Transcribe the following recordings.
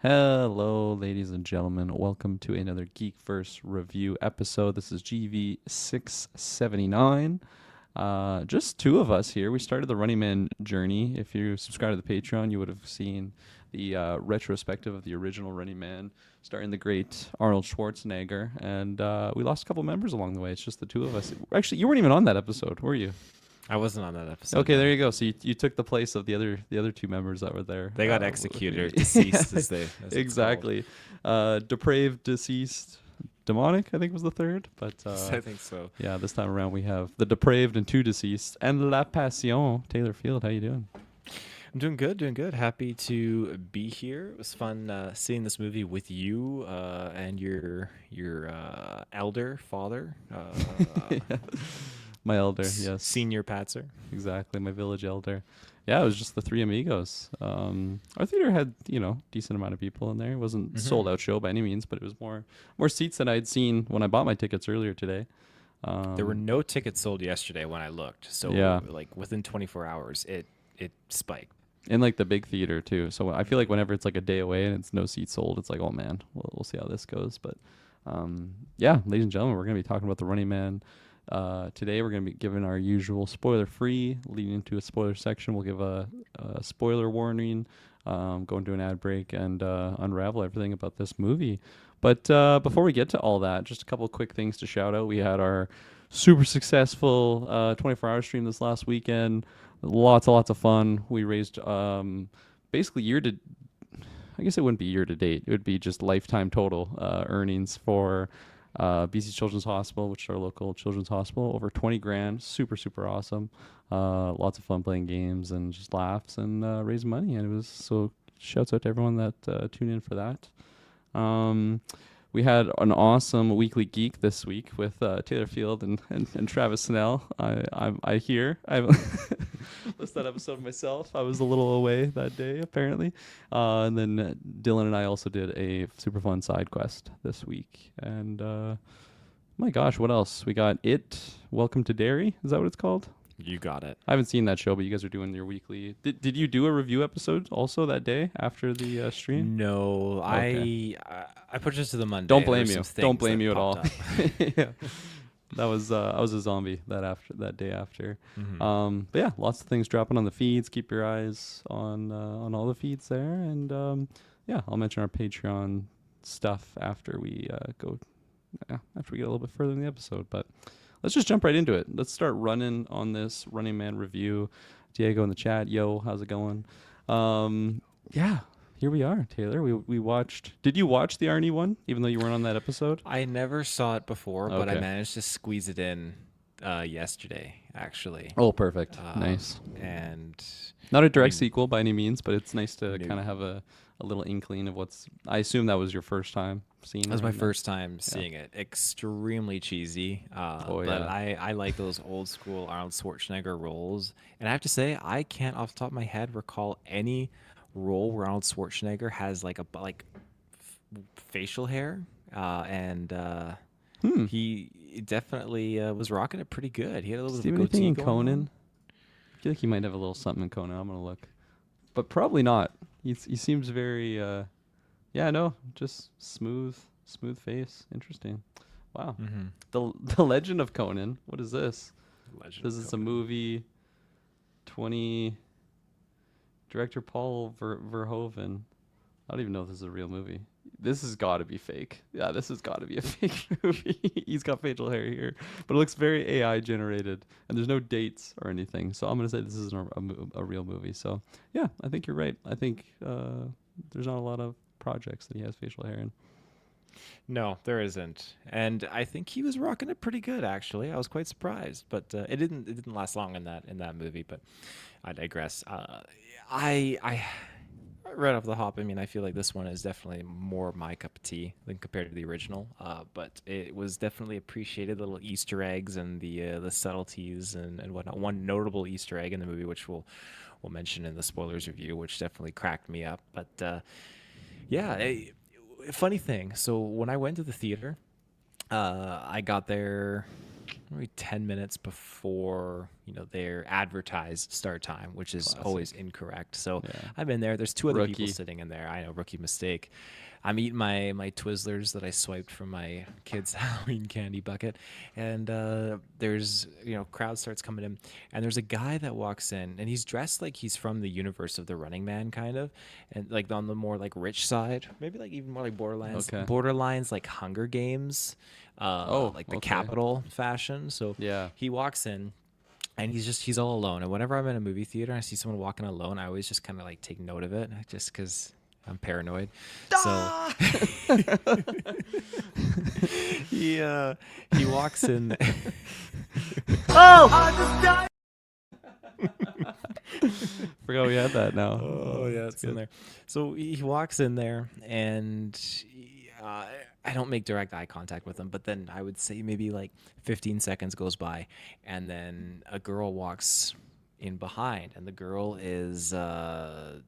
Hello, ladies and gentlemen. Welcome to another GeekVerse review episode. This is GV679. Just two of us here. We started the Running Man journey. If you subscribe to the Patreon, you would have seen the retrospective of the original Running Man, starring the great Arnold Schwarzenegger. And we lost a couple members along the way. It's just the two of us. Actually, you weren't even on that episode, were you? I wasn't on that episode. Okay, No. there you go. So you took the place of the other two members that were there. They got executed or deceased, as it's Exactly. Depraved, deceased, demonic, I think was the third. But called. I think so. yeah, this time around we have the depraved and two deceased and La Passion. Taylor Field, how you doing? I'm doing good, doing good. Happy to be here. It was fun seeing this movie with you and your elder father, My elder, yes, senior Patzer. exactly, my village elder. Yeah, it was just the three amigos. Our theater had decent amount of people in there. It wasn't sold out show by any means, but it was more seats than I'd seen when I bought my tickets earlier today. There were no tickets sold yesterday when I looked. So Yeah. like within 24 hours, it spiked. In like the big theater too. So I feel like whenever it's like a day away and it's no seats sold, it's like, oh man, we'll see how this goes. But yeah, ladies and gentlemen, we're gonna be talking about the Running Man. Today we're gonna be giving our usual spoiler free, leading into a spoiler section. We'll give a spoiler warning, go into an ad break, and unravel everything about this movie. But before we get to all that, just a couple of quick things to shout out. We had our super successful 24-hour stream this last weekend. Lots of fun. We raised basically I guess it wouldn't be year to date. It would be just lifetime total earnings for BC Children's Hospital, which is our local children's hospital. Over 20 grand. Super awesome. Lots of fun playing games and just laughs and raise money. And it was so. Shouts out to everyone that tuned in for that. We had an awesome weekly geek this week with Taylor Field and Travis Snell. I hear I listened that episode myself. I was a little away that day apparently, and then Dylan and I also did a super fun side quest this week. And my gosh, what else? We got It. Welcome to Derry. Is that what it's called? You got it. I haven't seen that show, but you guys are doing your weekly. Did you do a review episode also that day after the stream? No, Okay. I pushed this to the Monday. Don't There were blame some you. things Don't blame that you at all. popped up. Yeah, that was I was a zombie that day after. Mhm. But yeah, lots of things dropping on the feeds. Keep your eyes on all the feeds there, and yeah, I'll mention our Patreon stuff after we go after we get a little bit further in the episode. But let's just jump right into it. Let's start running on this Running Man review. Diego in the chat, yo, how's it going? Yeah, here we are, Taylor. We watched. Did you watch the Arnie one, even though you weren't on that episode? I never saw it before, but I Okay. managed to squeeze it in yesterday, actually. Oh, perfect. Um, Nice. And Not a direct mean- sequel by any means, but it's nice to No. kind of have a little inkling of what's. I assume that was your first time seeing it. that was my right? first time seeing it. Extremely cheesy, Oh, but yeah. I like those old school Arnold Schwarzenegger roles. And I have to say, I can't off the top of my head recall any role where Arnold Schwarzenegger has like facial hair, and Hmm. he definitely was rocking it pretty good. He had a little Steve, bit of a anything goatee in going Conan? on. I feel like he might have a little something in Conan. I'm gonna look, but probably not. He seems very. Yeah, no, just smooth face. Interesting. Wow. Mm-hmm. The Legend of Conan. What is this? Legend This of is a Conan. movie. 20. Director Paul Verhoeven. I don't even know if this is a real movie. This has got to be fake. Yeah, this has got to be a fake movie. He's got facial hair here, but it looks very AI generated, and there's no dates or anything. So I'm gonna say this isn't a real movie. So yeah, I think you're right. I think there's not a lot of projects that he has facial hair in. No, there isn't, and I think he was rocking it pretty good. Actually, I was quite surprised, but it didn't last long in that movie. But I digress. I right off the hop, I mean, I feel like this one is definitely more my cup of tea than compared to the original. But it was definitely appreciated, the little Easter eggs and the subtleties and whatnot. One notable Easter egg in the movie, which we'll mention in the spoilers review, which definitely cracked me up. But yeah, funny thing. So when I went to the theater, I got there maybe 10 minutes before their advertised start time, which is always Classic. incorrect. So Yeah. I'm in there. There's two other people Rookie. sitting in there. I know, rookie mistake. I'm eating my Twizzlers that I swiped from my kid's Halloween candy bucket, and there's crowd starts coming in, and there's a guy that walks in, and he's dressed like he's from the universe of the Running Man, kind of, and like on the more like rich side, maybe like even more like Okay. Borderlines like Hunger Games, Oh, like the okay. Capitol fashion. So Yeah. he walks in and he's all alone. And whenever I'm in a movie theater and I see someone walking alone, I always just kind of like take note of it, just because I'm paranoid. So Ah! he walks in. Forgot we had that now. Oh yeah, that's it's in good. there. So he walks in there, and I don't make direct eye contact with him. But then I would say maybe like 15 seconds goes by, and then a girl walks in behind, and the girl is I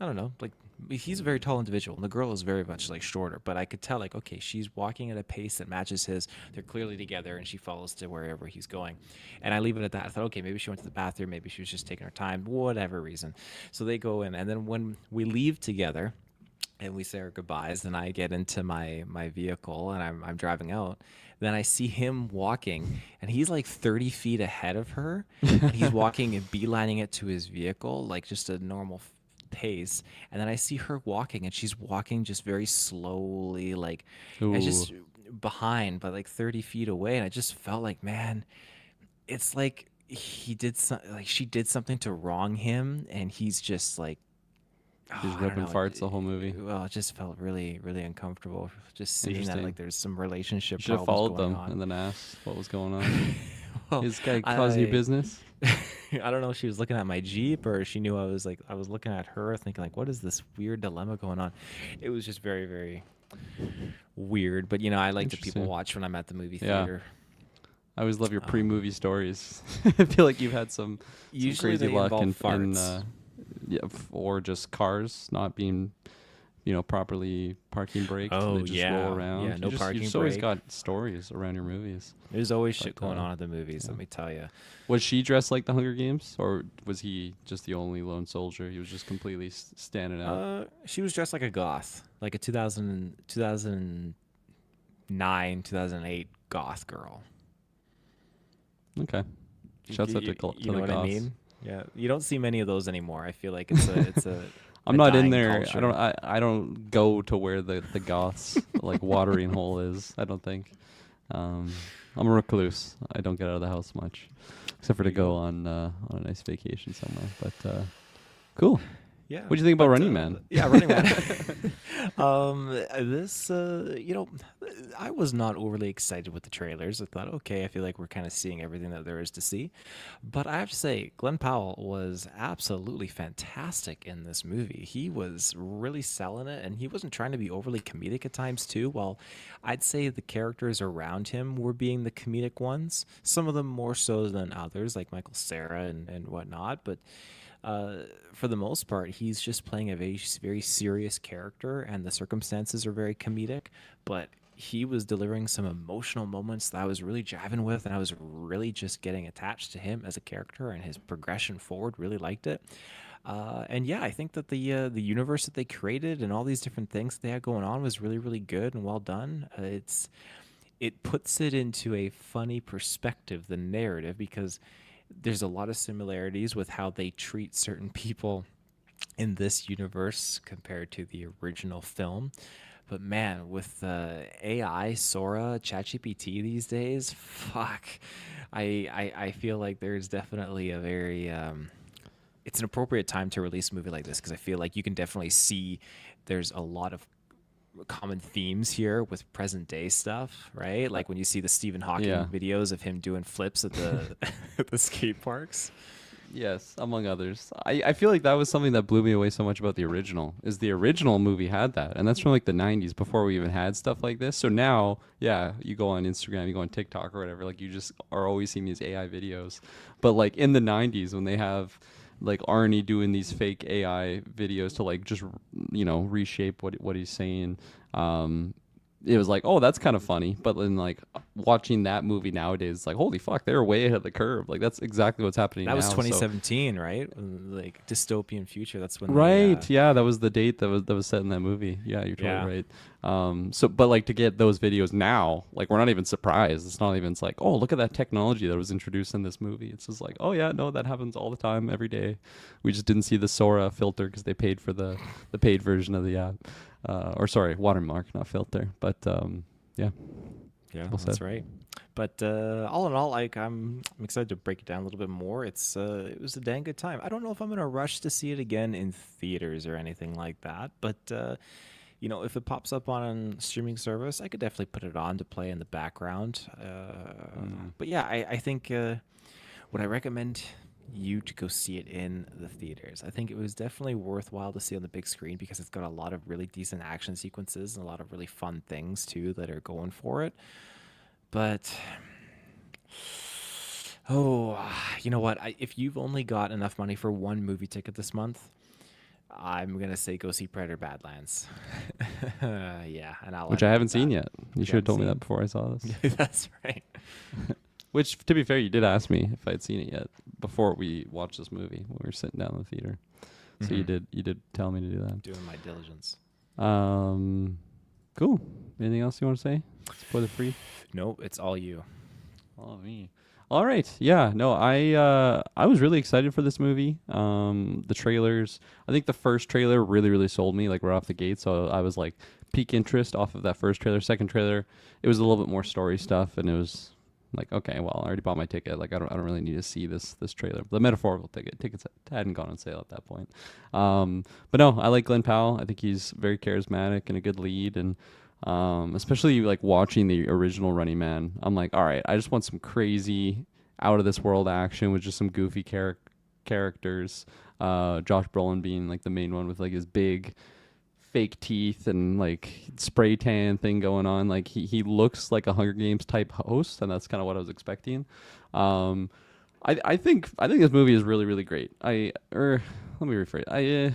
don't know, like he's a very tall individual, and the girl is very much like shorter. But I could tell, like, okay, she's walking at a pace that matches his. They're clearly together, and she follows to wherever he's going. And I leave it at that. I thought, okay, maybe she went to the bathroom, maybe she was just taking her time, whatever reason. So they go in, and then when we leave together, and we say our goodbyes, and I get into my vehicle, and I'm driving out. Then I see him walking, and he's like 30 feet ahead of her, and he's walking and beelining it to his vehicle, like just a normal pace. And then I see her walking, and she's walking just very slowly, like I Ooh. just behind, but like 30 feet away. And I just felt like, man, it's like she did something to wrong him, and he's just like, He's oh, I don't ripping know. farts the whole movie. Well, it just felt really, really uncomfortable just seeing that like Interesting. there's some relationship You should have problems followed going them on. and then asked what was going on. Well, Is this guy causing you I business? I don't know if she was looking at my Jeep or she knew I was looking at her thinking like, what is this weird dilemma going on? It was just very, very weird. But I like to people Interesting. watch when I'm at the movie Yeah. theater. I always love your Um, pre-movie stories. I feel like you've had some Usually crazy they luck involve in farts. yeah, or just cars not being properly parking braked and they Oh just roll yeah, around. no You parking just always brake. got stories around your movies. There's always But shit going on at the movies. Let me tell you. was she dressed like the Hunger Games, or was he just the only lone soldier? He was just completely standing out. She was dressed like a goth, like a 2009, 2008 goth girl. Okay, shouts out to You to know the what I goths. mean? Yeah, you don't see many of those anymore. I feel like it's I'm a not in dying there. culture. I don't go to where the goths like watering hole is. I don't think. Um, I'm a recluse. I don't get out of the house much, except for There to you go go. on a nice vacation somewhere. But cool. Yeah. What do you think about But Running Man? yeah, Running Man. This I was not overly excited with the trailers. I thought, okay, I feel like we're kind of seeing everything that there is to see. But I have to say, Glen Powell was absolutely fantastic in this movie. He was really selling it, and he wasn't trying to be overly comedic at times too. Well, I'd say the characters around him were being the comedic ones. Some of them more so than others, like Michael Cera and whatnot. But for the most part, he's just playing a very, very serious character, and the circumstances are very comedic. But he was delivering some emotional moments that I was really jiving with, and I was really just getting attached to him as a character and his progression forward. Really liked it. And yeah, I think that the universe that they created and all these different things that they had going on was really, really good and well done. It puts it into a funny perspective, the narrative, because there's a lot of similarities with how they treat certain people in this universe compared to the original film. But man, with AI, Sora, ChatGPT these days, fuck, I feel like there's definitely a very it's an appropriate time to release a movie like this because I feel like you can definitely see there's a lot of common themes here with present day stuff, right? Like when you see the Stephen Hawking Yeah. videos of him doing flips at the at the skate parks. Yes, among others. I feel like that was something that blew me away so much about the original. Is the original movie had that, and that's from like the '90s before we even had stuff like this. So now, yeah, you go on Instagram, you go on TikTok or whatever, like you just are always seeing these AI videos. But like in the '90s, when they have like Arnie doing these fake AI videos to like just reshape what he's saying, it was like, oh, that's kind of funny. But then like watching that movie nowadays, it's like, holy fuck, they're way ahead of the curve. Like that's exactly what's happening That was now. So 2017, right? Like dystopian future. That's when they. right, yeah, that was the date that was set in that movie. Yeah, you're totally Yeah. right. So but like to get those videos now, like we're not even surprised. It's not even, it's like, oh, look at that technology that was introduced in this movie. It's just like, oh yeah, no, that happens all the time, every day. We just didn't see the Sora filter because they paid for the paid version of the app, or sorry, watermark, not filter. But yeah, Yeah, well that's said. right. But all in all, like I'm excited to break it down a little bit more. It was a dang good time. I don't know if I'm gonna rush to see it again in theaters or anything like that, but if it pops up on a streaming service, I could definitely put it on to play in the background. Mm. But yeah, I think would I recommend you to go see it in the theaters? I think it was definitely worthwhile to see on the big screen because it's got a lot of really decent action sequences and a lot of really fun things too that are going for it. But oh, you know what? If you've only got enough money for one movie ticket this month, I'm gonna say go see Predator Badlands. Yeah, and I'll Which end I it haven't with seen that. yet. You You should have haven't told me that seen? before I saw this. That's right. Which, to be fair, you did ask me if I'd seen it yet before we watched this movie when we were sitting down in the theater. So Hmm. you did tell me to do Doing my diligence. that. Cool. Anything else you want to say? Spoiler free. Nope, it's all you. Oh me. All right. Yeah. No. I was really excited for this movie. The trailers. I think the first trailer really sold me like right off the gate. So I was like peak interest off of that first trailer. Second trailer, it was a little bit more story stuff, and it was like, okay, well, I already bought my ticket. Like I don't really need to see this trailer. The metaphorical tickets hadn't gone on sale at that point. But no, I like Glen Powell. I think he's very charismatic and a good lead, and especially like watching the original Running Man, I'm like, all right, I just want some crazy out of this world action with just some goofy characters. Josh Brolin being like the main one with like his big fake teeth and like spray tan thing going on. Like he looks like a Hunger Games type host, and that's kind of what I was expecting. Um, I think this movie is really great. Let me rephrase.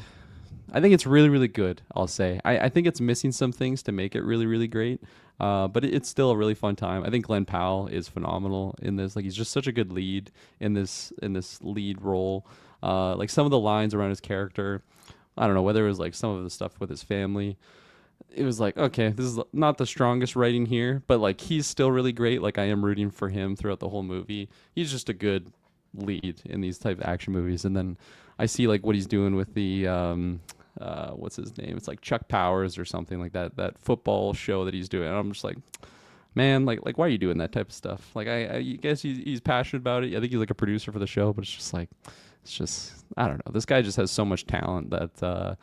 I think it's really good. I'll say. I think it's missing some things to make it really great. But it's still a really fun time. I think Glen Powell is phenomenal in this. Like he's just such a good lead in this lead role. Like some of the lines around his character, I don't know whether it was like some of the stuff with his family. It was like, okay, this is not the strongest writing here, but like he's still really great. Like I am rooting for him throughout the whole movie. He's just a good lead in these type of action movies. And then I see like what he's doing with the what's his name? It's like Chuck Powers or something like that football show that he's doing. And I'm just like, man, like why are you doing that type of stuff? Like I guess he's passionate about it. I think he's like a producer for the show, but it's just like it's just I don't know. This guy just has so much talent that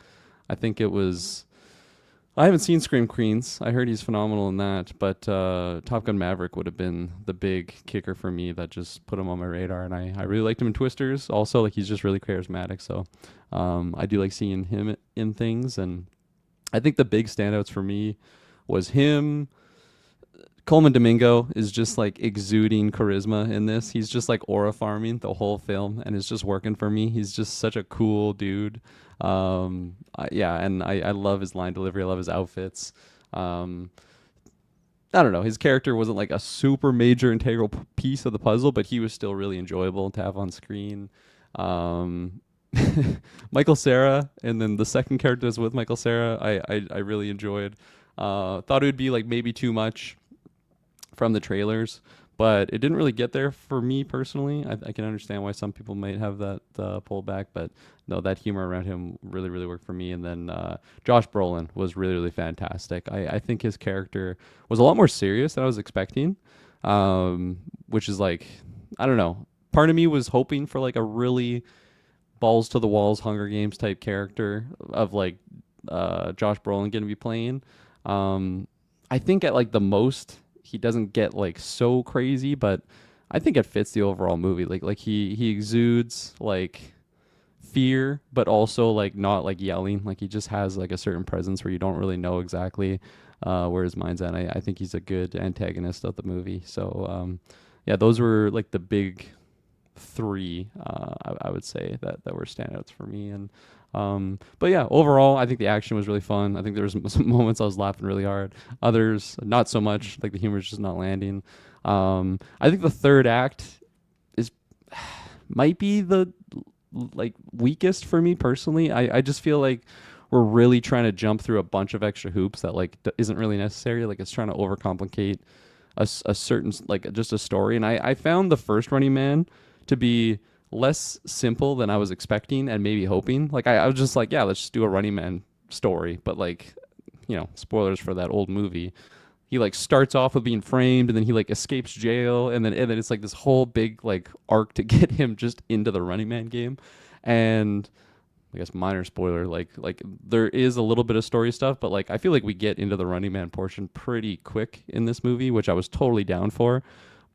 I think it was. I haven't seen Scream Queens. I heard he's phenomenal in that, but Top Gun Maverick would have been the big kicker for me that just put him on my radar, and I really liked him in Twisters. Also, like he's just really charismatic, so I do like seeing him in things, and I think the big standouts for me was him. Coleman Domingo is just like exuding charisma in this. He's just like aura farming the whole film, and it's just working for me. He's just such a cool dude. Yeah, and I love his line delivery. I love his outfits. I don't know. His character wasn't like a super major integral piece of the puzzle, but he was still really enjoyable to have on screen. Um, Michael Cera, and then the second character is with Michael Cera. I really enjoyed. Thought it would be like maybe too much from the trailers, but it didn't really get there for me personally. I can understand why some people might have that pullback, but no, that humor around him really worked for me. And then Josh Brolin was really fantastic. I think his character was a lot more serious than I was expecting, which is like, I don't know. Part of me was hoping for like a really balls to the walls Hunger Games type character of like Josh Brolin going to be playing. I think at like the most he doesn't get like so crazy, but I think it fits the overall movie. Like he exudes like fear, but also like not like yelling. Like he just has like a certain presence where you don't really know exactly where his mind's at. I think he's a good antagonist of the movie. So yeah, those were like the big three I would say that were standouts for me. And But yeah, overall, I think the action was really fun. I think there was some moments I was laughing really hard. Others, not so much. Like the humor's just not landing. I think the third act is might be the like weakest for me personally. I just feel like we're really trying to jump through a bunch of extra hoops that like isn't really necessary. Like it's trying to overcomplicate a certain like just a story. And I found the first Running Man to be less simple than I was expecting and maybe hoping. Like I was just like, yeah, let's just do a Running Man story. But like, spoilers for that old movie. He like starts off with being framed and then he like escapes jail and then it's like this whole big like arc to get him just into the Running Man game. And I guess minor spoiler, like there is a little bit of story stuff, but like I feel like we get into the Running Man portion pretty quick in this movie, which I was totally down for.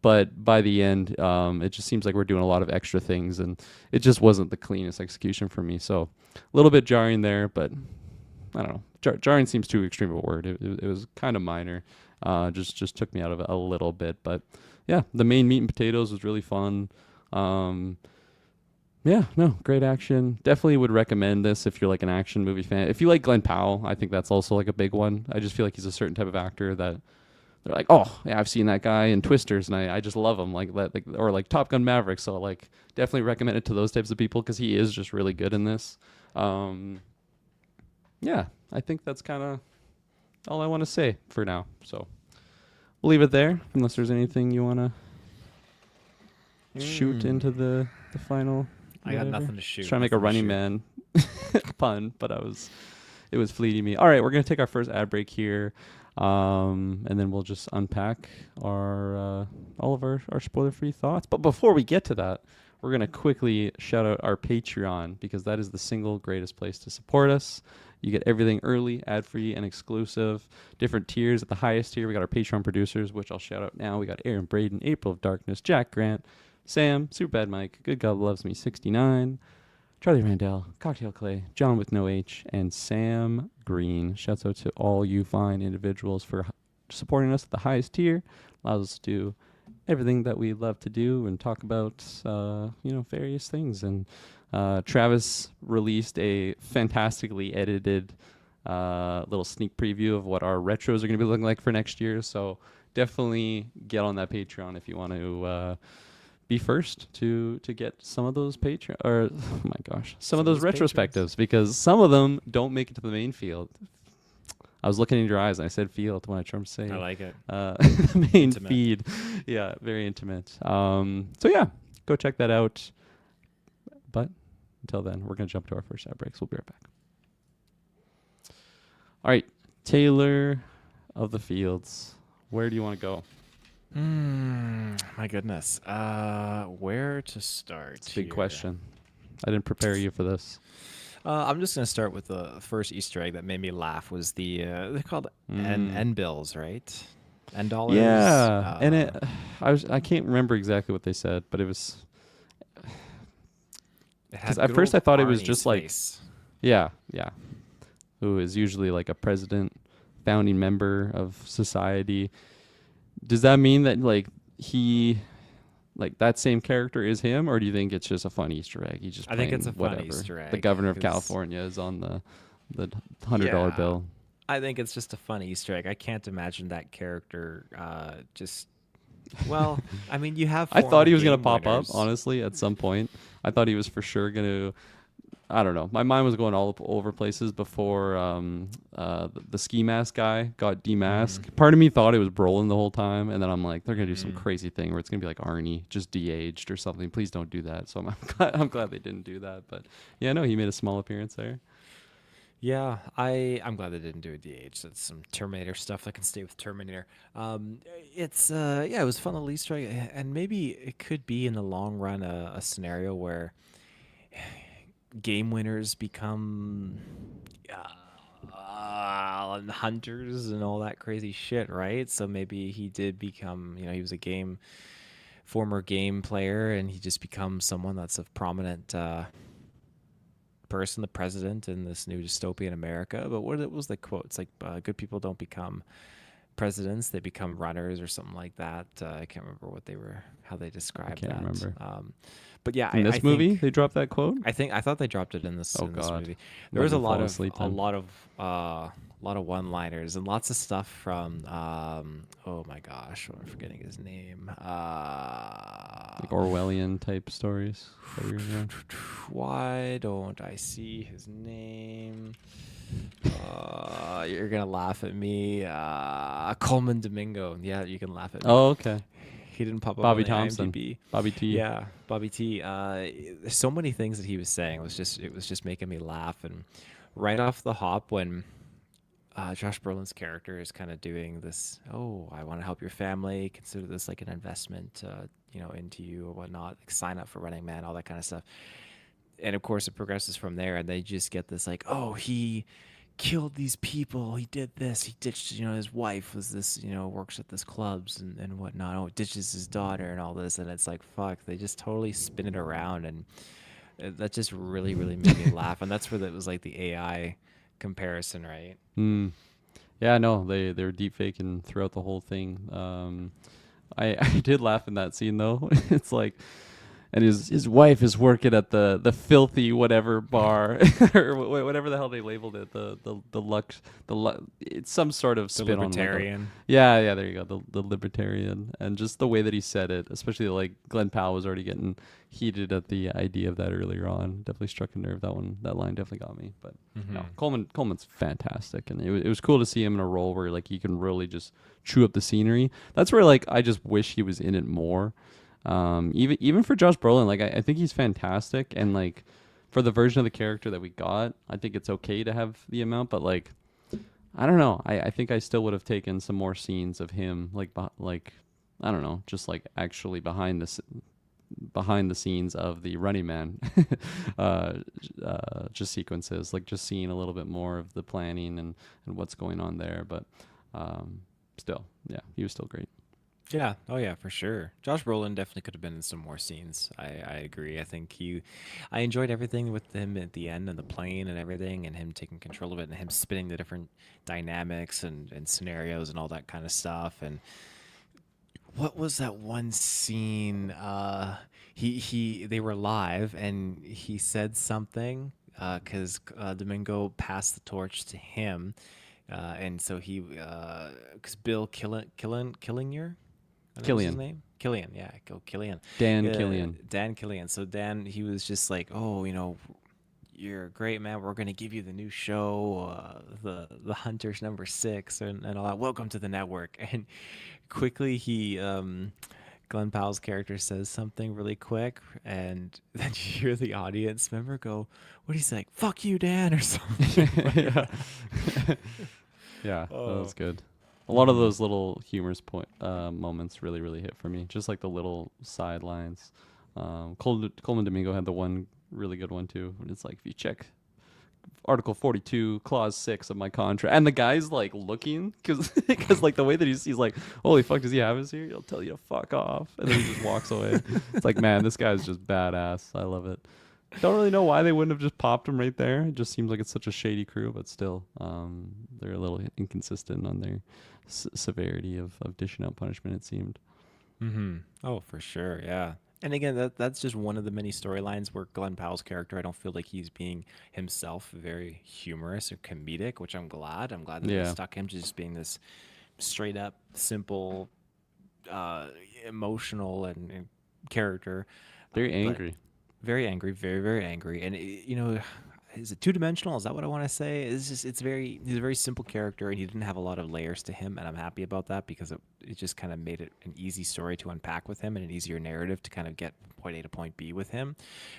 But by the end, it just seems like we're doing a lot of extra things, and it just wasn't the cleanest execution for me. So a little bit jarring there, but I don't know. Jarring seems too extreme a word. It was kind of minor. Just took me out of it a little bit, but yeah, the main meat and potatoes was really fun. Yeah, no, great action. Definitely would recommend this if you're like an action movie fan. If you like Glen Powell, I think that's also like a big one. I just feel like he's a certain type of actor that they're like, oh, yeah, I've seen that guy in Twisters, and I just love him, like that, like or like Top Gun Maverick. So like, definitely recommend it to those types of people because he is just really good in this. Yeah, I think that's kind of all I want to say for now. So we'll leave it there, unless there's anything you want to shoot into the final. I got Whatever. nothing to shoot. Trying to make a Running Man pun, but it was fleeting me. All right, we're gonna take our first ad break here, and then we'll just unpack our all of our spoiler-free thoughts. But before we get to that, we're gonna quickly shout out our Patreon because that is the single greatest place to support us. You get everything early, ad-free, and exclusive. Different tiers. At the highest tier, we got our Patreon producers, which I'll shout out now. We got Aaron Braden, April of Darkness, Jack Grant, Sam, Superbad Mike, Good God Loves Me 69, Charlie Randell, Cocktail Clay, John with no H, and Sam Green. Shouts out to all you fine individuals for supporting us at the highest tier. Allows us to do everything that we love to do and talk about, various things. And Travis released a fantastically edited little sneak preview of what our retros are going to be looking like for next year. So definitely get on that Patreon if you want to be first to get some of those some of those retrospectives, because some of them don't make it to the main field. I was looking in your eyes and I said field when I tried to say I like it. the main Intimate. feed. Yeah, very intimate. So yeah, go check that out. But until then, we're going to jump to our first ad break. So we'll be right back. All right, Taylor of the Fields, where do you want to go? My goodness. Where to start? It's a big here? question. I didn't prepare you for this. I'm just gonna start with the first Easter egg that made me laugh. Was the they're called N bills, right? N dollars. Yeah, and I can't remember exactly what they said, but it was because at first I thought it was just like yeah, who is usually like a president, founding member of society. Does that mean that like that same character is him, or do you think it's just a fun Easter egg? He's just I think it's a whatever. fun Easter egg. The governor of California is on the $100 bill. I think it's just a fun Easter egg. I can't imagine that character just. Well, I mean, you have. I thought he was going to pop winners. up, honestly, at some point. I thought he was for sure going to. I don't know. My mind was going all over places before the ski mask guy got demasked. Part of me thought it was Brolin the whole time, and then I'm like, they're gonna do some crazy thing where it's gonna be like Arnie just de-aged or something. Please don't do that. So I'm glad they didn't do that. But yeah, no, he made a small appearance there. Yeah, I'm glad they didn't do a DH. That's some Terminator stuff that can stay with Terminator. It was fun little Easter egg, and maybe it could be in the long run a scenario where game winners become hunters and all that crazy shit, right? So maybe he did become, he was a former game player, and he just becomes someone that's a prominent person, the president in this new dystopian America. But what was the quote? It's like good people don't become presidents, they become runners or something like that. I can't remember how they described that. I can't remember. But yeah, In I this movie, think they dropped that quote. I thought they dropped it in this Oh in this God, movie. I'm There not was a gonna lot fall of asleep a then. lot of one-liners and lots of stuff from oh my gosh, I'm forgetting his name. Like Orwellian type stories. That you're going. Why don't I see his name? You're gonna laugh at me. Coleman Domingo. Yeah, you can laugh at me. Oh, okay. He didn't pop up on Bobby the Thompson, IMDb. Bobby T. Yeah, Bobby T. There's so many things that he was saying. It was just making me laugh. And right off the hop, when Josh Brolin's character is kind of doing this, oh, I want to help your family. Consider this like an investment, into you or whatnot. Like sign up for Running Man, all that kind of stuff. And of course, it progresses from there, and they just get this like, oh, he killed these people. He did this. He ditched, his wife was this, works at this clubs and whatnot. Oh, ditches his daughter and all this. And it's like, fuck, they just totally spin it around. And that just really, really made me laugh. And that's where it was like the AI comparison, right? Mm. Yeah, no, they're deep faking throughout the whole thing. I did laugh in that scene though. It's like, and his wife is working at the filthy whatever bar or whatever the hell they labeled it, it's some sort of The spin on like libertarian. yeah, there you go, the libertarian, and just the way that he said it, especially like Glen Powell was already getting heated at the idea of that earlier on. Definitely struck a nerve. That line definitely got me. But no, Coleman's fantastic, and it was cool to see him in a role where like he can really just chew up the scenery. That's where like I just wish he was in it more. Even for Josh Brolin, like I think he's fantastic, and like for the version of the character that we got, I think it's okay to have the amount, but like I don't know, I think I still would have taken some more scenes of him, like I don't know, just like actually behind the scenes of the Running Man, just sequences, like just seeing a little bit more of the planning and what's going on there, but still, yeah, he was still great. Yeah. Oh, yeah, for sure. Josh Brolin definitely could have been in some more scenes. I agree. I enjoyed everything with him at the end and the plane and everything, and him taking control of it and him spinning the different dynamics and scenarios and all that kind of stuff. And what was that one scene? They were live and he said something because Domingo passed the torch to him. And so because Bill Killinger, I think was his Killian, name. Killian, yeah, go Killian. Dan Killian. Dan Killian. So Dan, he was just like, oh, you're great, man. We're gonna give you the new show, the Hunters #6, and all that. Welcome to the network. And quickly Glenn Powell's character says something really quick, and then you hear the audience member go, "What he's like? Fuck you, Dan," or something. Yeah. Yeah, that was good. A lot of those little humorous moments really, really hit for me. Just like the little sidelines. Coleman Domingo had the one really good one too. It's like, if you check Article 42, Clause 6 of my contract, and the guy's like looking because like the way that he's like, holy fuck, does he have us here? He'll tell you to fuck off, and then he just walks away. It's like, man, this guy's just badass. I love it. Don't really know why they wouldn't have just popped him right there. It just seems like it's such a shady crew, but still, they're a little inconsistent on their severity of dishing out punishment, it seemed. Oh, for sure, yeah. And again, that's just one of the many storylines where Glenn Powell's character, I don't feel like he's being himself very humorous or comedic, which I'm glad. I'm glad that they stuck him to just being this straight up, simple, emotional and character. Very angry. Very angry, very, very angry. And, is it two-dimensional? Is that what I want to say? He's a very simple character, and he didn't have a lot of layers to him, and I'm happy about that because it just kind of made it an easy story to unpack with him and an easier narrative to kind of get point A to point B with him,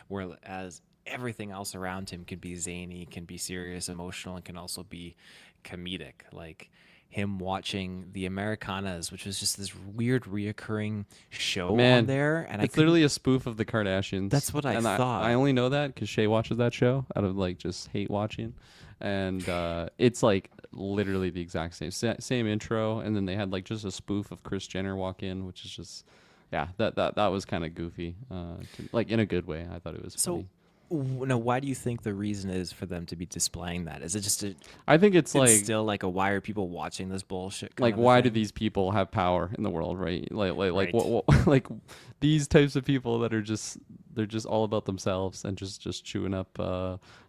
whereas everything else around him can be zany, can be serious, emotional, and can also be comedic. Like him watching the Americanas, which was just this weird reoccurring show on there, and it's literally a spoof of the Kardashians. That's what I thought. I only know that because Shay watches that show out of like just hate watching, and it's like literally the exact same intro, and then they had like just a spoof of Kris Jenner walk in, which is just that was kind of goofy, like in a good way. I thought it was funny. Now, why do you think the reason is for them to be displaying that? Is it just I think it's it's like still like a why are people watching this bullshit kind like of a why do thing? these people have power in the world, right? Like Right. what like these types of people that are just they're just all about themselves and just chewing up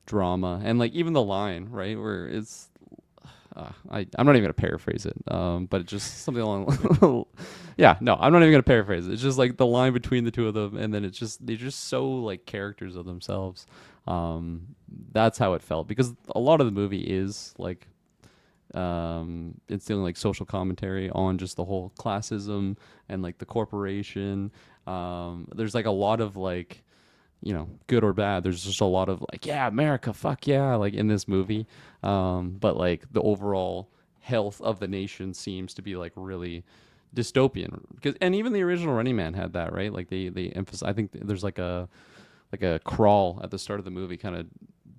drama. And like even the line, right, where it's I'm not even gonna paraphrase it, but it's just something along. Yeah, no, I'm not even gonna paraphrase it. It's just like the line between the two of them, and then it's just they're just so like characters of themselves. That's how it felt because a lot of the movie is like instilling like social commentary on just the whole classism and like the corporation. There's like a lot of like good or bad. There's just a lot of like, yeah, America, fuck yeah, like in this movie. But like the overall health of the nation seems to be like really dystopian. Because and even the original Running Man had that, right? Like they emphasize. I think there's like a crawl at the start of the movie, kind of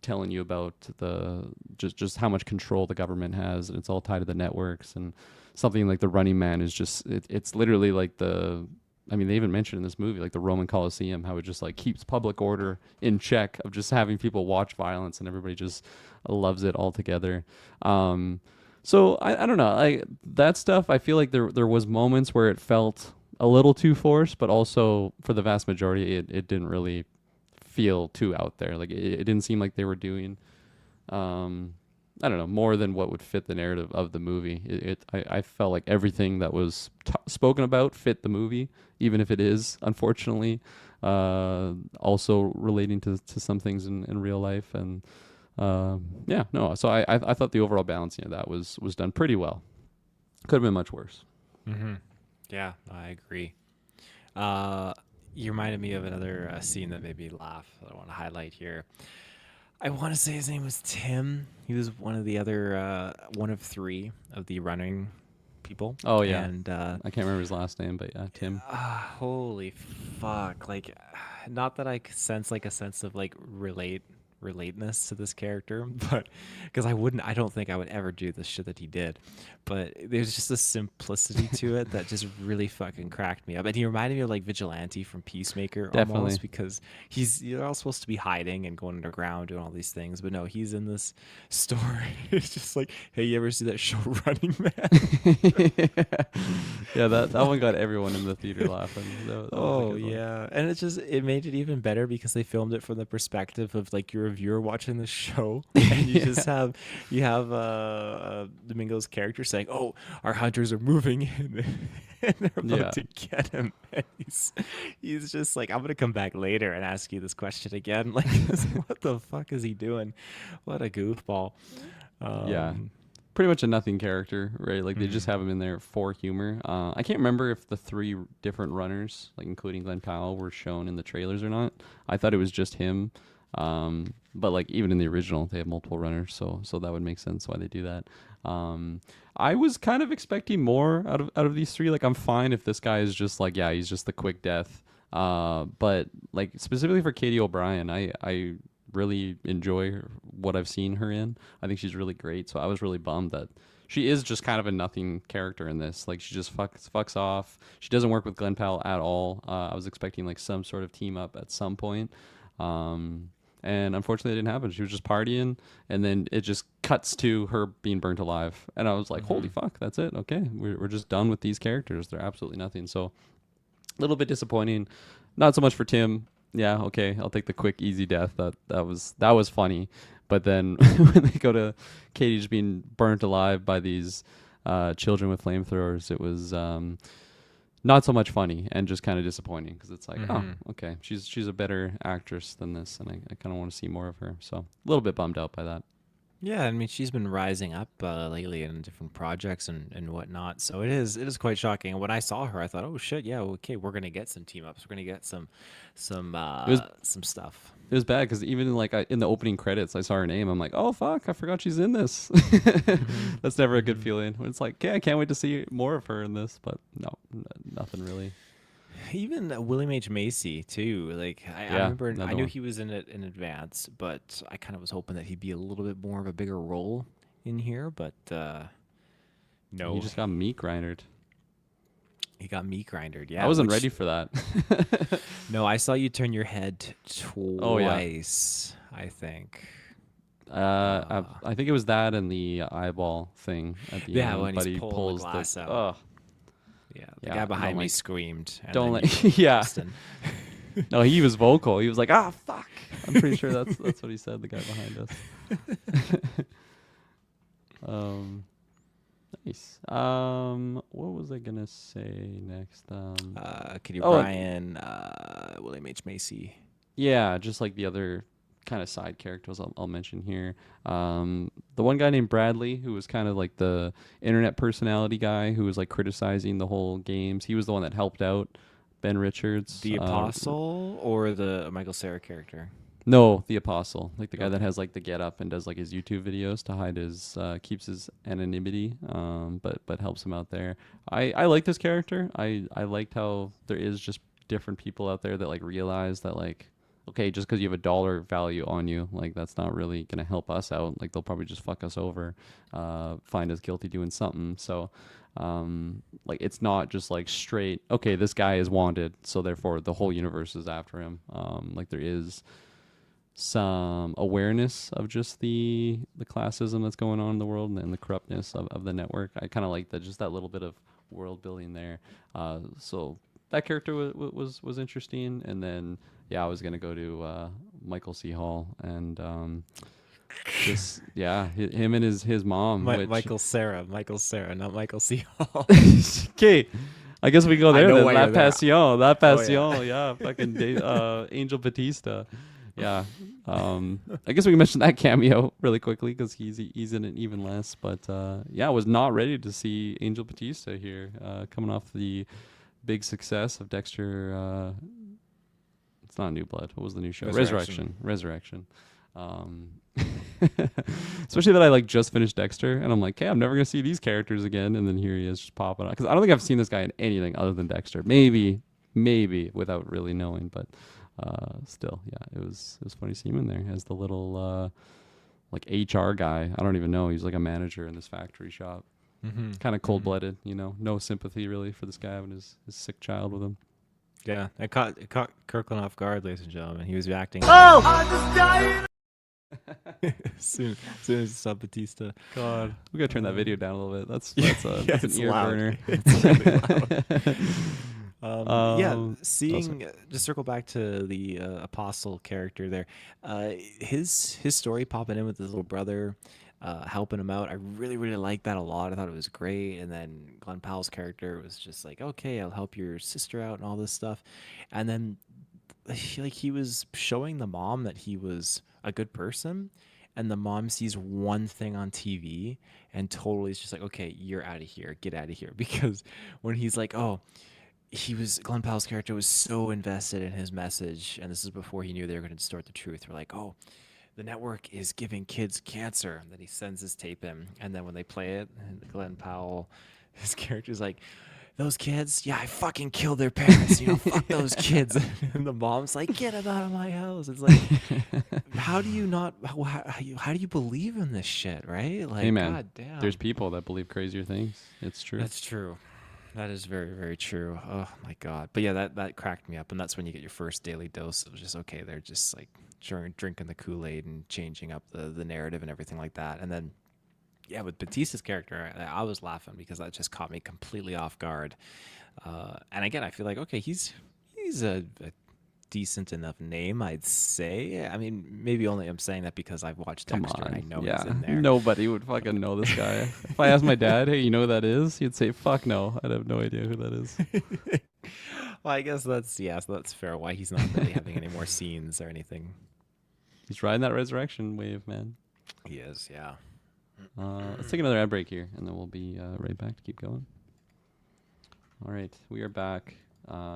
telling you about the just how much control the government has, and it's all tied to the networks. And something like the Running Man is just it's literally like the I mean, they even mentioned in this movie, like the Roman Colosseum, how it just like keeps public order in check of just having people watch violence and everybody just loves it all together. So I don't know, like that stuff. I feel like there was moments where it felt a little too forced, but also for the vast majority, it didn't really feel too out there. Like it didn't seem like they were doing um, I don't know, more than what would fit the narrative of the movie. I felt like everything that was spoken about fit the movie, even if it is unfortunately also relating to some things in real life. And yeah, no. So I thought the overall balancing of that was done pretty well. Could have been much worse. Mm-hmm. Yeah, I agree. Uh, you reminded me of another scene that made me laugh that I want to highlight here. I want to say his name was Tim. He was one of the other, one of three of the running people. Oh yeah, And I can't remember his last name, but yeah, Tim. holy fuck! Like, not that I sense like a sense of like relateness to this character, but because I don't think I would ever do the shit that he did. But there's just a simplicity to it that just really fucking cracked me up. And he reminded me of like Vigilante from Peacemaker Definitely. almost, because you're all supposed to be hiding and going underground doing all these things, but no, he's in this store. It's just like, hey, you ever see that show Running Man? Yeah, that one got everyone in the theater laughing. That was a Oh good one. yeah, and it made it even better because they filmed it from the perspective of like you're a viewer watching the show, and you just Yeah. have Domingo's character saying, "Oh, our hunters are moving in, and they're about Yeah. to get him," and he's just like, "I'm gonna come back later and ask you this question again." Like, what the fuck is he doing? What a goofball. Yeah. Um, Pretty much a nothing character, right? Like they just mhm. have him in there for humor. I can't remember if the three different runners, like including Glen Powell, were shown in the trailers or not. I thought it was just him. But like even in the original, they have multiple runners, so that would make sense why they do that. Um, I was kind of expecting more out of these three. Like I'm fine if this guy is just like, yeah, he's just the quick death. But like specifically for Katie O'Brien, I really enjoy what I've seen her in. I think she's really great. So I was really bummed that she is just kind of a nothing character in this. Like she just fucks off. She doesn't work with Glen Powell at all. I was expecting like some sort of team up at some point. And unfortunately, it didn't happen. She was just partying, and then it just cuts to her being burnt alive. And I was like, "Holy Mhm. fuck, that's it? Okay, we're just done with these characters. They're absolutely nothing." So a little bit disappointing. Not so much for Tim. Yeah, okay, I'll take the quick, easy death. That was funny. But then when they go to Katie just being burnt alive by these children with flamethrowers, it was not so much funny and just kind of disappointing because it's like, oh, Mhm. okay, she's a better actress than this, and I kind of want to see more of her. So a little bit bummed out by that. Yeah, I mean she's been rising up lately in different projects and whatnot. So it is quite shocking. And when I saw her, I thought, oh shit, yeah, okay, we're gonna get some team ups. We're gonna get It was some stuff. It was bad because even like in the opening credits, I saw her name. I'm like, oh fuck, I forgot she's in this. Hmm. That's never a good Hmm. feeling. When it's like, okay, I can't wait to see more of her in this, but no, nothing really. Even William H Macy too. Like I Yeah, remember I another knew one. he was in it in advance, but I kind of was hoping that he'd be a little bit more of a bigger role in here. But He no, just got meat grindered. He got meat grindered. I Yeah, wasn't which ready for that. no, I saw you turn your head Oh yeah. twice. I think. I think it was that and the eyeball thing at the Yeah, end, when but he's he pulling the pulls the. glass out. Oh Yeah, the yeah. guy behind me screamed, and Don't then let. you, Yeah. Austin. No, he was vocal. He was like, "Ah, fuck." I'm pretty sure that's what he said. The guy behind us. um, nice. What was I gonna say next? Kitty Oh, Ryan, William H Macy. yeah, just like the other kind of side characters I'll mention here. The one guy named Bradley, who was kind of like the internet personality guy who was like criticizing the whole games. He was the one that helped out Ben Richards. The Apostle or the Michael Cera character? No, the Apostle, like the guy that Okay. has like the get up and does like his YouTube videos to hide his keeps his anonymity, but helps him out there. I like this character. I liked how there is just different people out there that like realize that like okay, just because you have a dollar value on you, like that's not really gonna help us out. Like they'll probably just fuck us over, find us guilty doing something. So like it's not just like straight okay, this guy is wanted, so therefore the whole universe is after him. Like there is some awareness of just the classism that's going on in the world and the corruptness of the network. I kind of like that, just that little bit of world building there. So that character was interesting. And then yeah, I was gonna go to Michael C. Hall and just yeah, him and his mom. Which Michael Cera, not Michael C. Hall. okay. I guess we go I there know then. why La you're there. Passion, La Passion, Oh, yeah, fucking Angel Batista. Yeah. I guess we can mention that cameo really quickly because he's in it even less. But yeah, I was not ready to see Angel Batista here, coming off the big success of Dexter. It's not New Blood. What was the new show? Resurrection. Um, especially that I like just finished Dexter, and I'm like, okay, I'm never gonna see these characters again. And then here he is just popping up because I don't think I've seen this guy in anything other than Dexter. Maybe without really knowing, but. Still, yeah, it was funny seeing him in there as the little like HR guy. I don't even know. He's like a manager in this factory shop. Mm-hmm. Kind of cold blooded, you know. No sympathy really for this guy having his sick child with him. Yeah, it caught Kirklin off guard, ladies and gentlemen. He was reacting. Oh! I'm just dying! soon as he saw Batista. God, we gotta turn that video down a little bit. That's Yeah, that's an it's ear loud. burner. It's really loud. Yeah, sorry. seeing just circle back to the Apostle character there, his story popping in with his little brother, helping him out. I really liked that a lot. I thought it was great. And then Glen Powell's character was just like, okay, I'll help your sister out and all this stuff. And then he was showing the mom that he was a good person. And the mom sees one thing on TV and totally is just like, okay, you're out of here. Get out of here. Because when he's like, oh, Glen Powell's character was so invested in his message, and this is before he knew they were going to distort the truth. We're like, oh, the network is giving kids cancer. And then he sends his tape in, and then when they play it, and Glen Powell, his character's like, those kids, yeah, I fucking killed their parents. Fuck those kids. And the mom's like, get them out of my house. It's like, how do you not? How do you believe in this shit, right? Like, Hey man, God damn. there's people that believe crazier things. It's true. That's true. That is very, very true. Oh my God. But yeah, that cracked me up. And that's when you get your first daily dose of just, okay, they're just like drinking the Kool-Aid and changing up the narrative and everything like that. And then, yeah, with Batista's character, I was laughing because that just caught me completely off guard. And again, I feel like, okay, he's a decent enough name, I'd say. I mean, maybe only I'm saying that because I've watched Come Dexter and I on. know Yeah. he's in there. Nobody would fucking know this guy. If I asked my dad, hey, you know who that is? He'd say, fuck no. I'd have no idea who that is. Well, I guess that's fair. Why he's not really having any more scenes or anything. He's riding that resurrection wave, man. He is, yeah. Let's take another ad break here, and then we'll be right back to keep going. All right, we are back.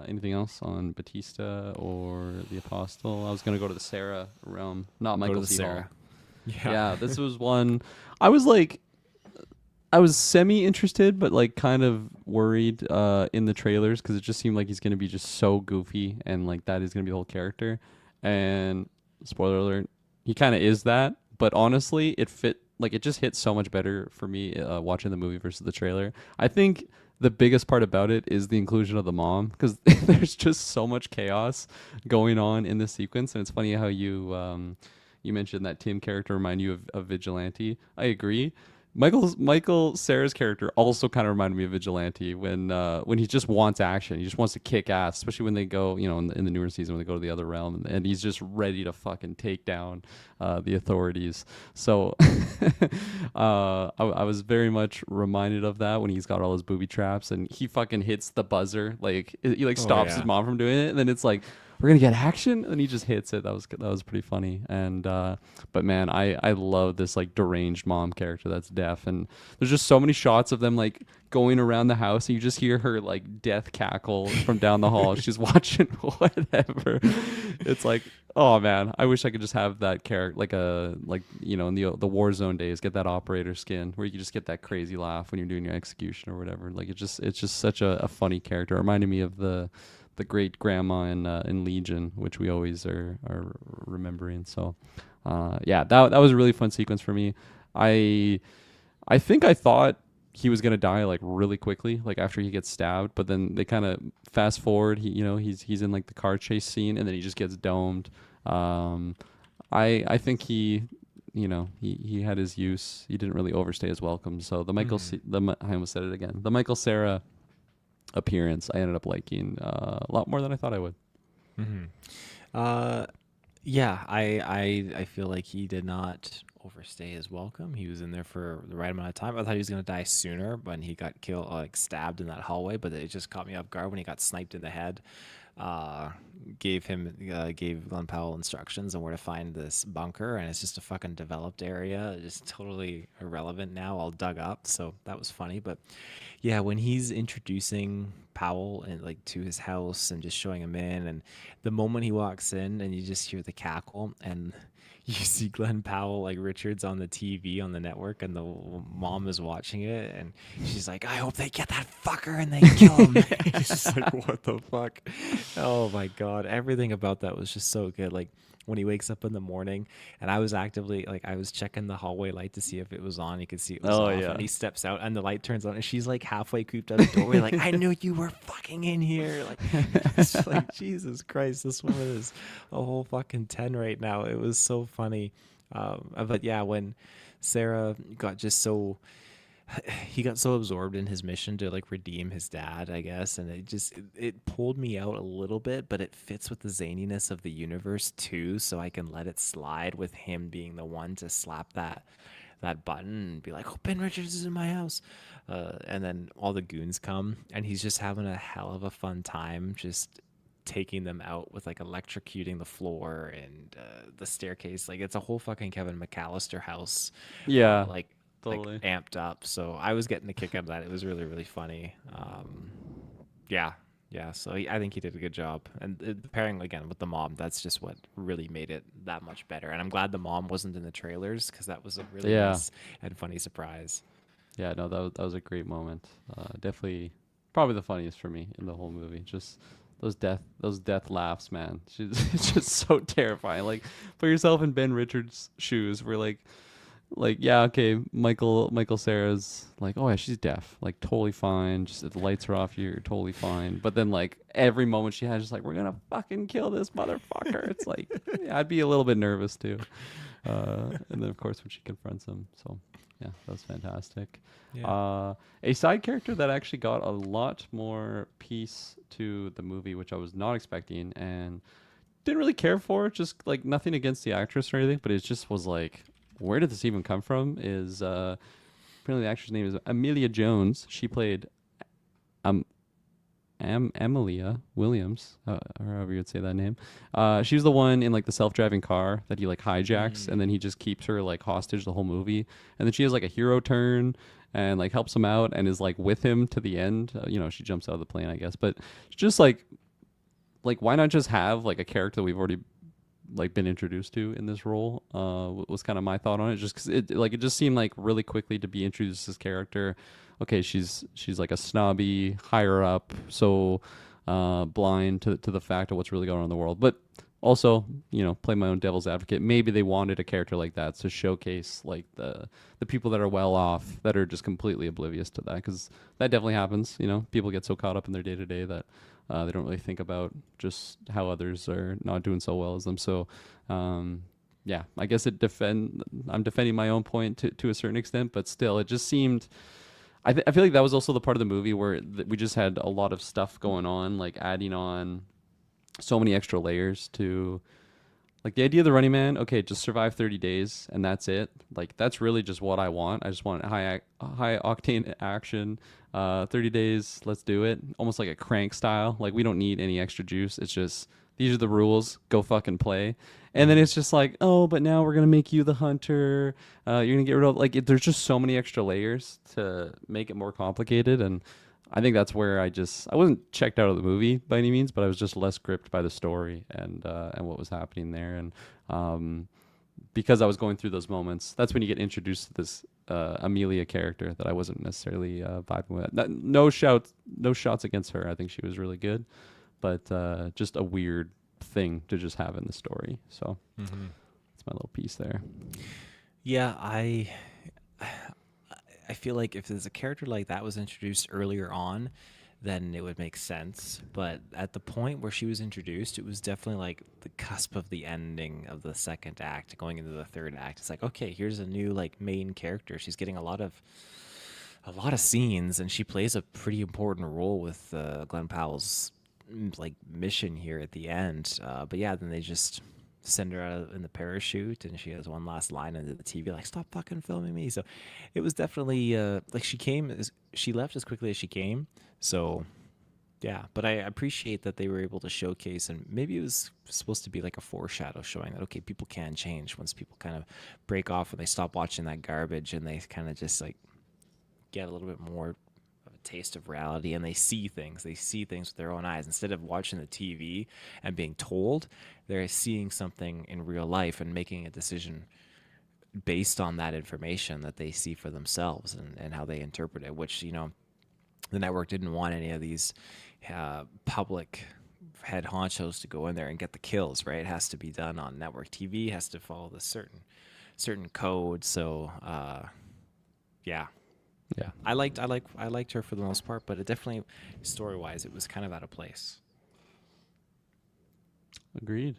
Anything else on Batista or the Apostle? I was going to go to the Sarah realm, not Michael C. Hall. Yeah, this was one. I was semi-interested, but like kind of worried in the trailers because it just seemed like he's going to be just so goofy and like that is going to be the whole character. And spoiler alert, he kind of is that. But honestly, it just hit so much better for me watching the movie versus the trailer. I think the biggest part about it is the inclusion of the mom, because there's just so much chaos going on in this sequence. And it's funny how you mentioned that Tim character remind you of Vigilante. I agree. Michael Sarah's character also kind of reminded me of Vigilante when he just wants action. He just wants to kick ass, especially when they go, in the newer season when they go to the other realm, and he's just ready to fucking take down the authorities. So I was very much reminded of that when he's got all his booby traps and he fucking hits the buzzer, like he like stops his mom from doing it, and then it's like, we're gonna get action, and he just hits it. That was pretty funny. And but man, I love this like deranged mom character that's deaf, and there's just so many shots of them like going around the house, and you just hear her like death cackle from down the hall. She's watching whatever. It's like, oh man, I wish I could just have that character, like in the Warzone days, get that operator skin where you can just get that crazy laugh when you're doing your execution or whatever. Like it's just such a funny character. It reminded me of the great grandma in Legion, which we always are remembering. So that was a really fun sequence for me. I think I thought he was gonna die like really quickly, like after he gets stabbed, but then they kind of fast forward. He's in like the car chase scene, and then he just gets domed. I think he had his use. He didn't really overstay his welcome. So I almost said it again. The Michael Cera appearance I ended up liking a lot more than I thought I would. Yeah, I feel like he did not overstay his welcome. He was in there for the right amount of time. I thought he was gonna die sooner when he got killed, like stabbed in that hallway, but it just caught me off guard when he got sniped in the head. Gave Glen Powell instructions on where to find this bunker, and it's just a fucking developed area, just totally irrelevant now, all dug up. So that was funny. But yeah, when he's introducing Powell and like to his house and just showing him in, and the moment he walks in and you just hear the cackle, and you see Glen Powell like Richards on the TV on the network, and the mom is watching it, and she's like, I hope they get that fucker and they kill him. It's just like, what the fuck? Oh my god, everything about that was just so good. Like when he wakes up in the morning, and I was actively like, I was checking the hallway light to see if it was on. You could see it was off, and he steps out and the light turns on, and she's like halfway creeped out the doorway, like, I knew you were fucking in here. Like, it's like, Jesus Christ, this woman is a whole fucking 10 right now. It was so funny. But yeah, when Sarah got just so he got so absorbed in his mission to like redeem his dad, I guess, and it pulled me out a little bit, but it fits with the zaniness of the universe too, so I can let it slide with him being the one to slap that button and be like, oh, Ben Richards is in my house, and then all the goons come, and he's just having a hell of a fun time just taking them out with like electrocuting the floor and the staircase. Like it's a whole fucking Kevin McAllister house. Totally. Like amped up. So I was getting a kick out of that. It was really, really funny. Yeah. So I think he did a good job. And the pairing again with the mom, that's just what really made it that much better. And I'm glad the mom wasn't in the trailers, because that was a really nice and funny surprise. Yeah, no, that was a great moment. Definitely, probably the funniest for me in the whole movie. Just those death laughs, man. It's just so terrifying. Like, put yourself in Ben Richards' shoes. We're like, yeah, okay, Michael Cera's like, oh yeah, she's deaf, like totally fine. Just if the lights are off, you're totally fine. But then like every moment she has, just like, we're gonna fucking kill this motherfucker. It's like, yeah, I'd be a little bit nervous too. And then of course when she confronts him, so yeah, that was fantastic. Yeah. A side character that actually got a lot more piece to the movie, which I was not expecting and didn't really care for. Just like nothing against the actress or anything, but it just was like, where did this even come from? Is apparently the actress name is Amelia Jones. She played Emilia Williams, or however you would say that name. She was the one in like the self-driving car that he like hijacks, and then he just keeps her like hostage the whole movie. And then she has like a hero turn and like helps him out and is like with him to the end. She jumps out of the plane, I guess. But just like why not just have like a character we've already like been introduced to in this role? Was kind of my thought on it, just because it just seemed like really quickly to be introduced as this character. Okay, she's like a snobby higher up, so blind to the fact of what's really going on in the world. But Also, play my own devil's advocate. Maybe they wanted a character like that to showcase like the people that are well off that are just completely oblivious to that, because that definitely happens. People get so caught up in their day to day that they don't really think about just how others are not doing so well as them. So, yeah, I guess I'm defending my own point to a certain extent, but still, it just seemed. I feel like that was also the part of the movie where we just had a lot of stuff going on, like adding on so many extra layers to like the idea of the Running Man. Okay, just survive 30 days and that's it. Like that's really just what I want. I just want high octane action. 30 days, let's do it. Almost like a Crank style. Like we don't need any extra juice. It's just these are the rules. Go fucking play. And then it's just like, oh, but now we're gonna make you the hunter. You're gonna get rid of there's just so many extra layers to make it more complicated. And I think that's where I wasn't checked out of the movie by any means, but I was just less gripped by the story and what was happening there. And because I was going through those moments, that's when you get introduced to this Amelia character that I wasn't necessarily vibing with. No shots against her. I think she was really good, but just a weird thing to just have in the story. So that's my little piece there. Yeah, I feel like if there's a character like that was introduced earlier on, then it would make sense. But at the point where she was introduced, it was definitely like the cusp of the ending of the second act, going into the third act. It's like, okay, here's a new like main character. She's getting a lot of scenes, and she plays a pretty important role with Glen Powell's like mission here at the end. But yeah, then they just send her out in the parachute, and she has one last line into the TV like, stop fucking filming me. So it was definitely like she left as quickly as she came. So yeah, but I appreciate that they were able to showcase, and maybe it was supposed to be like a foreshadow showing that, okay, people can change once people kind of break off and they stop watching that garbage and they kind of just like get a little bit more of a taste of reality, and they see things with their own eyes instead of watching the TV and being told. They're seeing something in real life and making a decision based on that information that they see for themselves, and how they interpret it, which the network didn't want any of these public head honchos to go in there and get the kills, right? It has to be done on network TV, has to follow the certain code. So yeah. I liked her for the most part, but it definitely, story wise, it was kind of out of place. Agreed.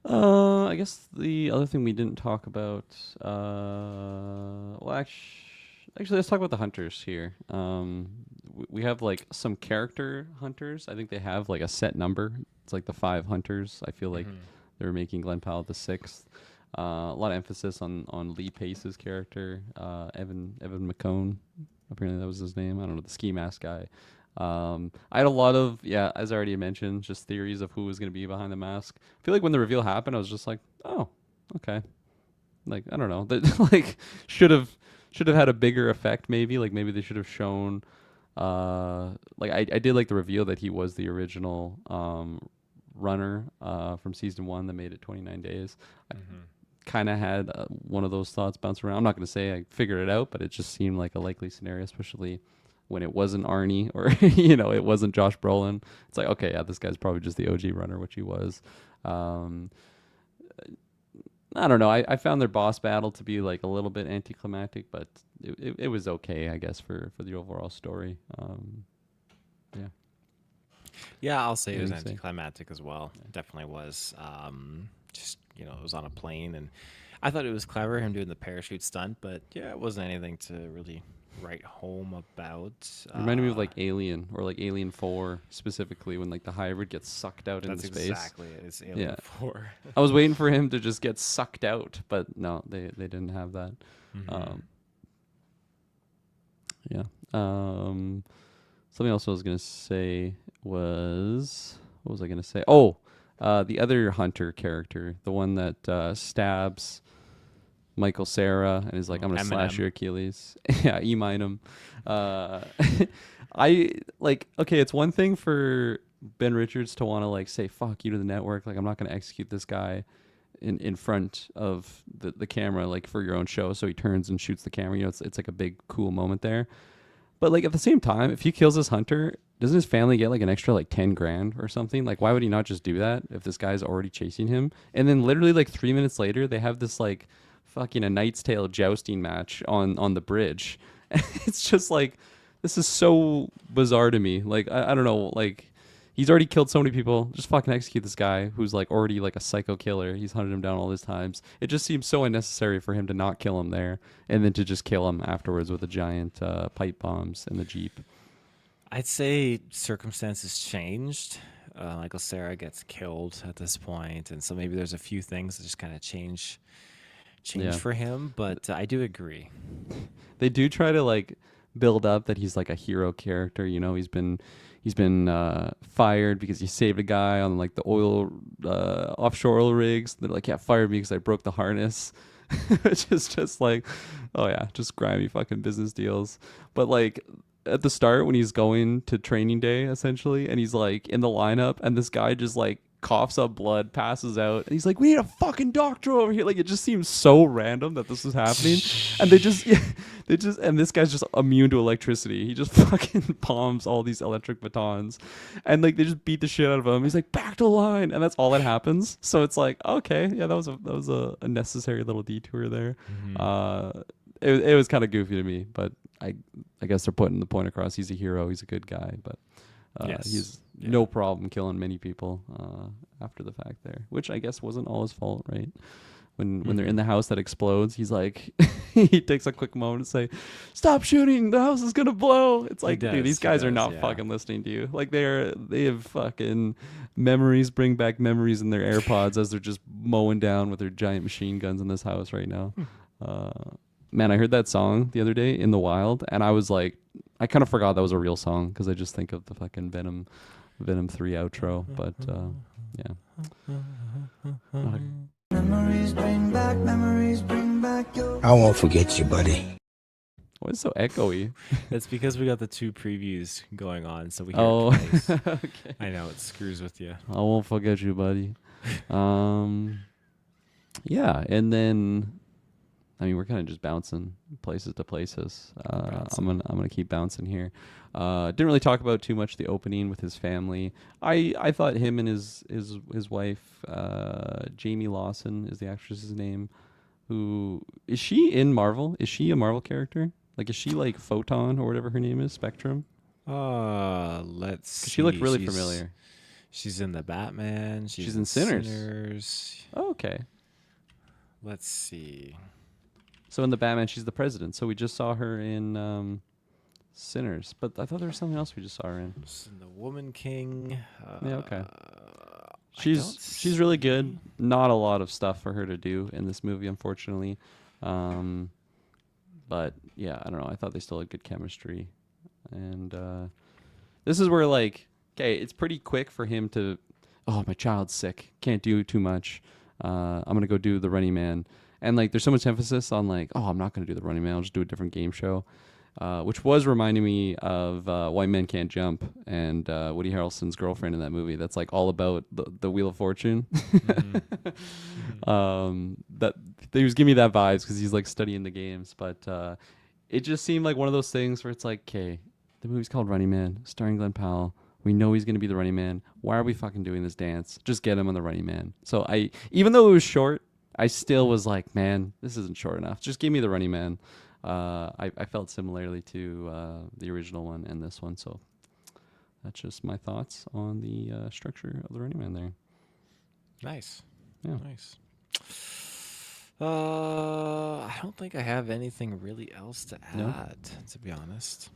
I guess the other thing we didn't talk about, actually, let's talk about the hunters here. We have like some character hunters. I think they have like a set number. It's like the 5 hunters. I feel like they were making Glen Powell the 6th. A lot of emphasis on Lee Pace's character, Evan McCone. Apparently that was his name. I don't know, the ski mask guy. I had a lot of, as I already mentioned, just theories of who was going to be behind the mask. I feel like when the reveal happened, I was just like, oh, okay. Like, I don't know. That like should have had a bigger effect maybe. Like maybe they should have shown like I did like the reveal that he was the original runner from season 1 that made it 29 days. I kind of had one of those thoughts bounce around. I'm not going to say I figured it out, but it just seemed like a likely scenario, especially when it wasn't Arnie or it wasn't Josh Brolin. It's like, okay, yeah, this guy's probably just the OG runner, which he was. I don't know. I found their boss battle to be like a little bit anticlimactic, but it was okay, I guess, for the overall story. Yeah. Yeah, I'll say it was anticlimactic as well. It definitely was. Just it was on a plane, and I thought it was clever him doing the parachute stunt, but yeah, it wasn't anything to really write home about. It reminded me of like Alien or like Alien 4 specifically, when like the hybrid gets sucked out into space. That's exactly it. It's Alien 4. I was waiting for him to just get sucked out, but no, they didn't have that. Something else I was gonna say was, what was I gonna say? Oh, the other hunter character, the one that stabs Michael Cera and is like, I'm gonna slash your Achilles. Yeah, E-mine him. I like, okay, it's one thing for Ben Richards to want to like say fuck you to the network, like I'm not gonna execute this guy in front of the camera, like for your own show, so he turns and shoots the camera. It's like a big cool moment there. But like at the same time, if he kills this hunter, doesn't his family get like an extra like 10 grand or something? Like, why would he not just do that if this guy's already chasing him? And then literally like 3 minutes later, they have this like fucking A Knight's Tale jousting match on the bridge. It's just like, this is so bizarre to me. Like, I don't know, like, he's already killed so many people. Just fucking execute this guy who's like already like a psycho killer. He's hunted him down all these times. It just seems so unnecessary for him to not kill him there and then to just kill him afterwards with the giant pipe bombs in the Jeep. I'd say circumstances changed. Michael Cera gets killed at this point, and so maybe there's a few things that just kind of change Yeah. for him. But I do agree. They do try to like build up that he's like a hero character. You know, he's been fired because he saved a guy on like the oil offshore oil rigs. They're like, yeah, fired me because I broke the harness. Which is just like, oh yeah, just grimy fucking business deals. But like at the start when he's going to training day essentially, and he's like in the lineup, and this guy just like coughs up blood, passes out, and he's like, we need a fucking doctor over here. Like, it just seems so random that this is happening. And and this guy's just immune to electricity. He just fucking palms all these electric batons, and like they just beat the shit out of him. He's like, back to the line, and that's all that happens. So it's like, okay, yeah, that was a necessary little detour there. It was kind of goofy to me, but I guess they're putting the point across. He's a hero. He's a good guy, but Yes. he's Yeah. no problem killing many people after the fact there, which I guess wasn't all his fault, right? When they're in the house that explodes, he's like, he takes a quick moment to say, "Stop shooting! The house is gonna blow." It's like, dude, does, these he guys are does, not yeah. fucking listening to you. Like they have fucking memories, bring back memories in their AirPods as they're just mowing down with their giant machine guns in this house right now. Man, I heard that song the other day in the wild, and I was like, I kind of forgot that was a real song because I just think of the fucking Venom 3 outro. But yeah. Not a- Memories bring back your. I won't forget you, buddy. Why is it so echoey? That's because we got the two previews going on, so we hear Oh, it twice. okay. I know it screws with you. I won't forget you, buddy. Yeah, and then I mean we're kind of just bouncing places to places. I'm gonna keep bouncing here. Didn't really talk about too much the opening with his family. I thought him and his wife, Jamie Lawson is the actress's name. Who is she in Marvel? Is she a Marvel character? Like, is she like Photon or whatever her name is, Spectrum? Let's 'Cause see. she looked really She's- familiar. She's in the Batman. She's in Sinners. Sinners. Oh, okay. Let's see. So in the Batman, she's the president. So we just saw her in Sinners, but I thought there was something else we just saw her in. She's in the Woman King. Yeah, okay. I don't She's really good. Not a lot of stuff for her to do in this movie, unfortunately. But yeah, I don't know. I thought they still had good chemistry, and this is where like, okay, it's pretty quick for him to, oh, my child's sick, can't do too much. I'm gonna go do the Running Man, and like, there's so much emphasis on like, oh, I'm not gonna do the Running Man. I'll just do a different game show. Which was reminding me of White Men Can't Jump and Woody Harrelson's girlfriend in that movie. That's like all about the Wheel of Fortune. That he was giving me that vibes because he's like studying the games. But it just seemed like one of those things where it's like, okay, the movie's called Running Man, starring Glen Powell. We know he's going to be the Running Man. Why are we fucking doing this dance? Just get him on the Running Man. So even though it was short, I still was like, man, this isn't short enough. Just give me the Running Man. I felt similarly to the original one and this one, so that's just my thoughts on the structure of the Running Man there. Nice. Yeah. Nice. I don't think I have anything really else to add, No? to be honest.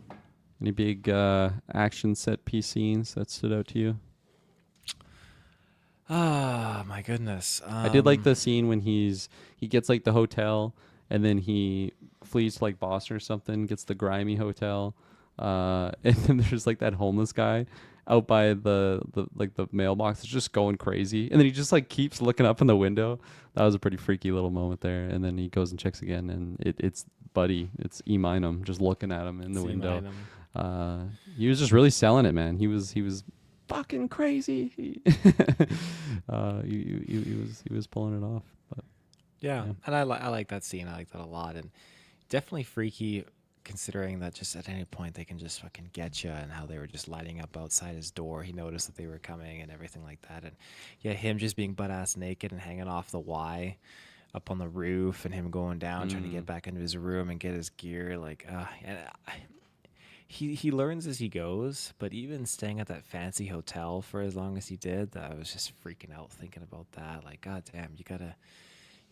Any big action set piece scenes that stood out to you? Ah, my goodness. I did like the scene when he gets like the hotel and then he flees to like Boston or something, gets the grimy hotel, and then there's like that homeless guy out by the mailbox is just going crazy, and then he just like keeps looking up in the window. That was a pretty freaky little moment there, and then he goes and checks again, and it's Buddy, it's E. Minum just looking at him in the window. He was just really selling it, man. He was fucking crazy. He was pulling it off. But Yeah, Yeah. and I like that scene. I like that a lot, and definitely freaky considering that just at any point they can just fucking get you, and how they were just lighting up outside his door. He noticed that they were coming and everything like that. And yeah, him just being butt ass naked and hanging off the Y up on the roof, and him going down trying to get back into his room and get his gear. Like, and he learns as he goes. But even staying at that fancy hotel for as long as he did, I was just freaking out thinking about that. Like, god damn, you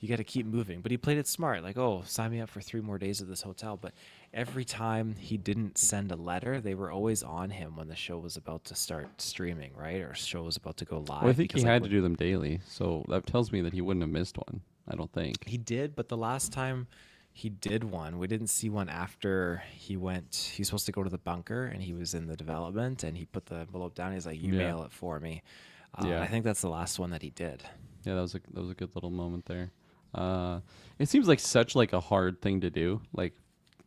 gotta keep moving. But he played it smart. Like, oh, sign me up for 3 more days at this hotel. But every time he didn't send a letter, they were always on him when the show was about to start streaming, right? Or show was about to go live. Well, I think he like, had to do them daily, so that tells me that he wouldn't have missed one. I don't think he did. But the last time he did one, we didn't see one after he went. He's supposed to go to the bunker, and he was in the development, and he put the envelope down. He's like, "You mail it for me." I think that's the last one that he did. Yeah, that was a good little moment there. It seems like such like a hard thing to do, like,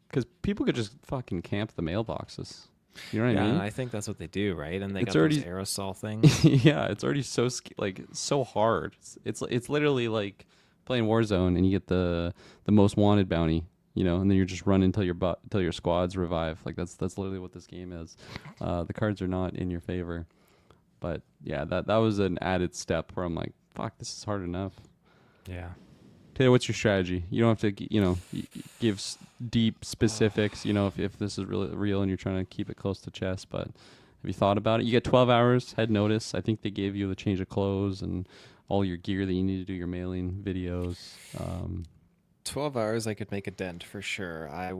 because people could just fucking camp the mailboxes. You know what I mean? And I think that's what they do, right? And they It's got already- those aerosol things. Yeah, it's already so hard. It's literally like playing Warzone and you get the most wanted bounty, you know, and then you're just running until your squads revive. Like that's literally what this game is. The cards are not in your favor, but yeah, that was an added step where I'm like, fuck, this is hard enough. Yeah. Taylor, what's your strategy? You don't have to, give deep specifics, if this is really real and you're trying to keep it close to chest, but have you thought about it? You get 12 hours head notice. I think they gave you the change of clothes and all your gear that you need to do your mailing videos. 12 hours, I could make a dent for sure. I'd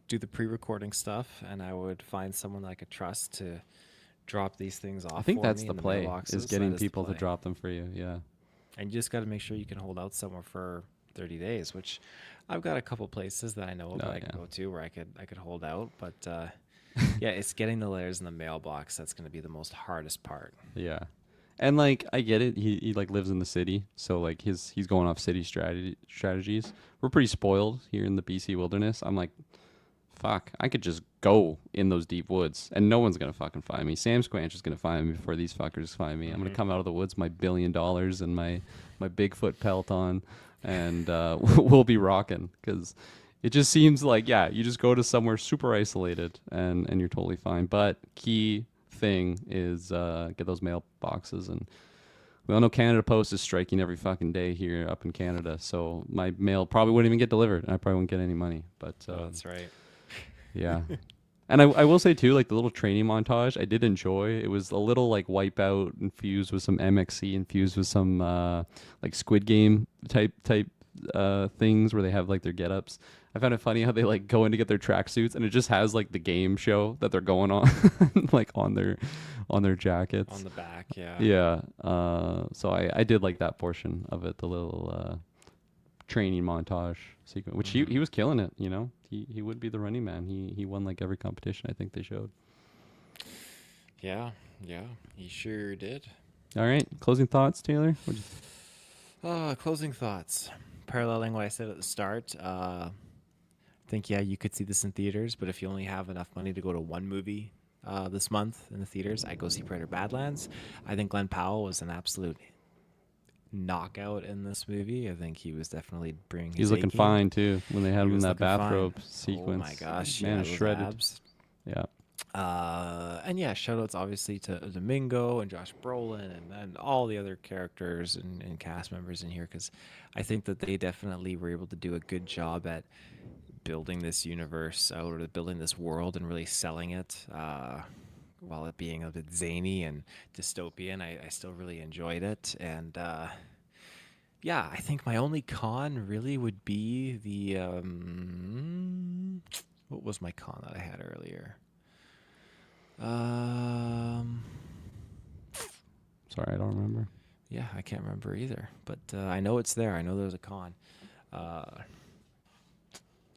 do the pre-recording stuff, and I would find someone I could trust to drop these things off. I think for that's me the in play, mailboxes. is That getting the people to play. drop them for you. Yeah. And you just got to make sure you can hold out somewhere for 30 days, which I've got a couple places that I know of that I can go to where I could hold out. But yeah, it's getting the letters in the mailbox that's going to be the most hardest part. Yeah. And like I get it, he like lives in the city, so like he's going off city strategies. We're pretty spoiled here in the BC wilderness. I'm like, fuck, I could just go in those deep woods and no one's gonna fucking find me. Sam Squanch is gonna find me before these fuckers find me. I'm gonna come out of the woods, my $1 billion and my Bigfoot pelt on, and we'll be rocking, because it just seems like, yeah, you just go to somewhere super isolated and you're totally fine. But key thing is get those mailboxes, and we all know Canada Post is striking every fucking day here up in Canada, so my mail probably wouldn't even get delivered and I probably wouldn't get any money. But That's right. yeah. And I will say too, like the little training montage I did enjoy. It was a little like Wipeout infused with some MXC infused with some like Squid Game type things where they have like their get-ups. I found it funny how they like go in to get their tracksuits and it just has like the game show that they're going on like on their jackets. On the back, yeah. Yeah. So I did like that portion of it, the little training montage sequence, which he was killing it, you know. He would be the running man. He won like every competition I think they showed. Yeah, he sure did. All right, closing thoughts, Taylor. Closing thoughts. Paralleling what I said at the start, I think, yeah, you could see this in theaters, but if you only have enough money to go to one movie this month in the theaters, I'd go see Predator Badlands. I think Glen Powell was an absolute knockout in this movie. I think he was definitely bringing his He's looking A-game. fine too when they had He him in was that looking fine. bathrobe sequence. Oh my gosh, man, yeah, is those shredded. abs. Yeah. And yeah, shout outs obviously to Domingo and Josh Brolin and all the other characters and cast members in here, because I think that they definitely were able to do a good job at building this universe out, or building this world and really selling it, while it being a bit zany and dystopian. I still really enjoyed it. And yeah, I think my only con really would be the what was my con that I had earlier? Sorry, I don't remember. Yeah, I can't remember either, but I know it's there. I know there's a con.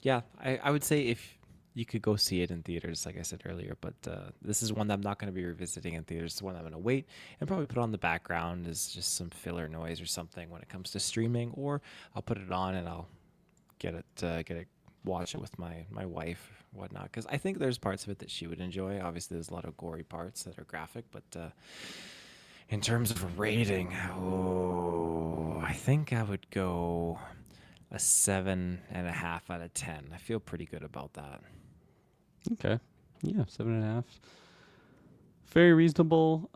Yeah, I would say if you could go see it in theaters, like I said earlier, but this is one that I'm not going to be revisiting in theaters. It's one I'm going to wait and probably put on the background as just some filler noise or something when it comes to streaming, or I'll put it on and I'll get it watch it with my wife, whatnot, because I think there's parts of it that she would enjoy. Obviously there's a lot of gory parts that are graphic, but in terms of rating, I think I would go a 7.5 out of 10. I feel pretty good about that. Okay. Yeah, 7.5. Very reasonable.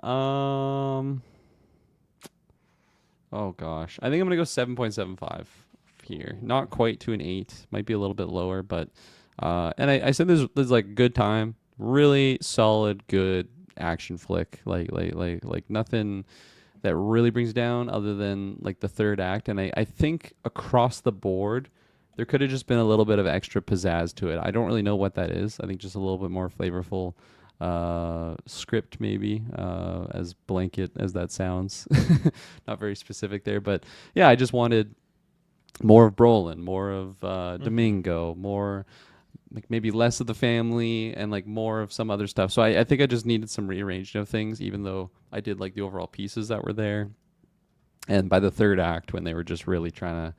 Oh gosh, I think I'm gonna go 7.75 here. Not quite to an 8. Might be a little bit lower, but and I said there's like good time, really solid, good action flick. Like nothing that really brings down other than like the third act. And I think across the board, there could have just been a little bit of extra pizzazz to it. I don't really know what that is. I think just a little bit more flavorful script maybe, as blanket as that sounds. Not very specific there, but yeah, I just wanted more of Brolin, more of Domingo, more like maybe less of the family and like more of some other stuff. So I think I just needed some rearranging of things, even though I did like the overall pieces that were there. And by the third act, when they were just really trying to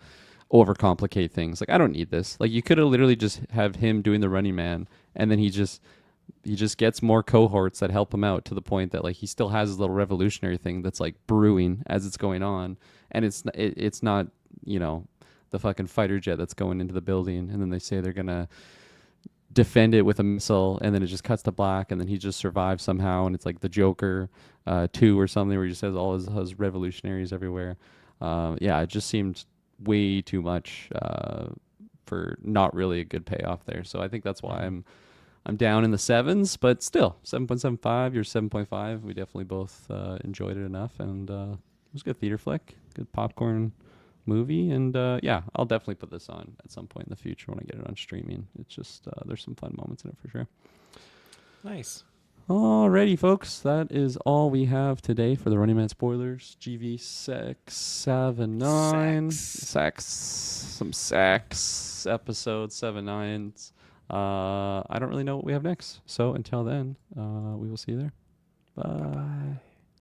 overcomplicate things, like I don't need this. Like you could have literally just have him doing the Running Man, and then he just gets more cohorts that help him out to the point that like he still has his little revolutionary thing that's like brewing as it's going on, and it's not, you know, the fucking fighter jet that's going into the building, and then they say they're gonna defend it with a missile, and then it just cuts to black, and then he just survives somehow, and it's like the Joker 2 or something where he just has all his revolutionaries everywhere. Yeah, it just seemed way too much for not really a good payoff there. So I think that's why I'm down in the 7s, but still 7.75. You're 7.5. We definitely both enjoyed it enough, and it was a good theater flick, good popcorn movie, and yeah, I'll definitely put this on at some point in the future when I get it on streaming. It's just there's some fun moments in it for sure. Nice. Alrighty, folks, that is all we have today for the Running Man spoilers. GV679 some sex episode 79s. I don't really know what we have next, so until then, we will see you there. Bye.